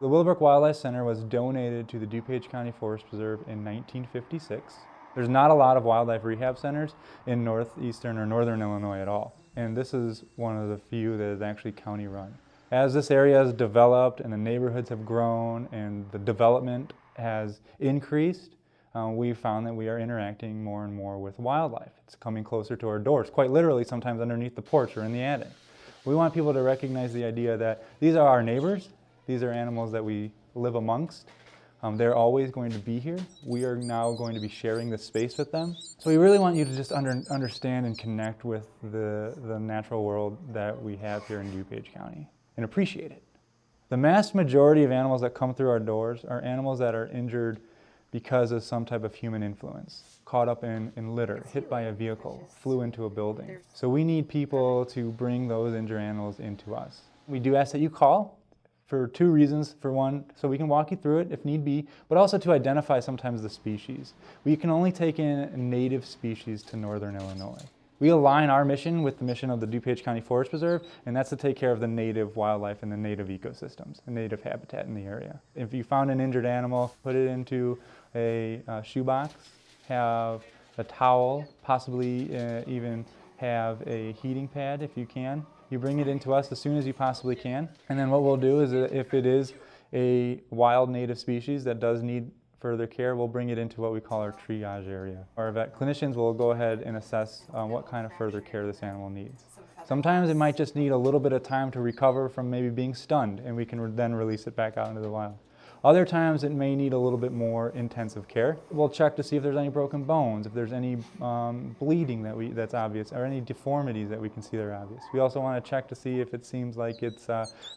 The Willowbrook Wildlife Center was donated to the DuPage County Forest Preserve in 1956. There's not a lot of wildlife rehab centers in northeastern or northern Illinois at all, and this is one of the few that is actually county run. As this area has developed and the neighborhoods have grown and the development has increased, we found that we are interacting more and more with wildlife. It's coming closer to our doors, quite literally sometimes underneath the porch or in the attic. We want people to recognize the idea that these are our neighbors, these are animals that we live amongst. They're always going to be here. We are now going to be sharing this space with them. So we really want you to just understand and connect with the natural world that we have here in DuPage County and appreciate it. The vast majority of animals that come through our doors are animals that are injured because of some type of human influence, caught up in litter, hit by a vehicle, flew into a building. So we need people to bring those injured animals into us. We do ask that you call for two reasons. For one, so we can walk you through it if need be, but also to identify sometimes the species. We can only take in native species to northern Illinois. We align our mission with the mission of the DuPage County Forest Preserve, and that's to take care of the native wildlife and the native ecosystems, the native habitat in the area. If you found an injured animal, put it into a shoebox, have a towel, possibly even have a heating pad if you can. You bring it into us as soon as you possibly can, and then what we'll do is if it is a wild native species that does need further care, we'll bring it into what we call our triage area. Our vet clinicians will go ahead and assess what kind of further care this animal needs. Sometimes it might just need a little bit of time to recover from maybe being stunned, and we can then release it back out into the wild. Other times it may need a little bit more intensive care. We'll check to see if there's any broken bones, if there's any bleeding that's obvious, or any deformities that we can see that are obvious. We also want to check to see if it seems like it's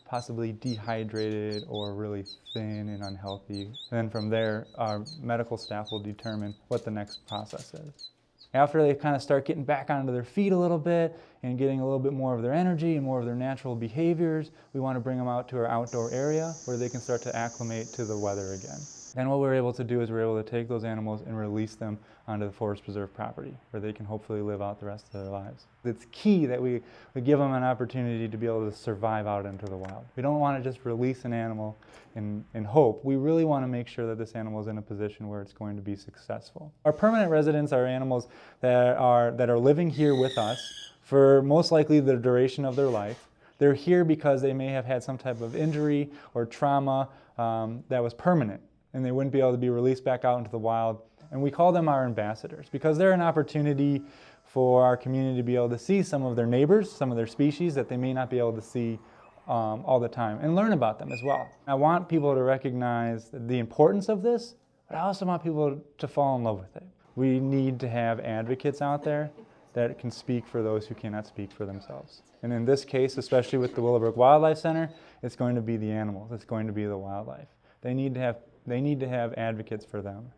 possibly dehydrated or really thin and unhealthy. And then from there, our medical staff will determine what the next process is. After they kind of start getting back onto their feet a little bit and getting a little bit more of their energy and more of their natural behaviors, we want to bring them out to our outdoor area where they can start to acclimate to the weather again. Then what we're able to do is we're able to take those animals and release them onto the Forest Preserve property where they can hopefully live out the rest of their lives. It's key that we give them an opportunity to be able to survive out into the wild. We don't want to just release an animal in hope. We really want to make sure that this animal is in a position where it's going to be successful. Our permanent residents are animals that are living here with us for most likely the duration of their life. They're here because they may have had some type of injury or trauma that was permanent, and they wouldn't be able to be released back out into the wild. And we call them our ambassadors because they're an opportunity for our community to be able to see some of their neighbors, some of their species that they may not be able to see all the time, and learn about them as well. I want people to recognize the importance of this, but I also want people to fall in love with it. We need to have advocates out there that can speak for those who cannot speak for themselves. And in this case, especially with the Willowbrook Wildlife Center, it's going to be the animals, it's going to be the wildlife. They need to have advocates for them.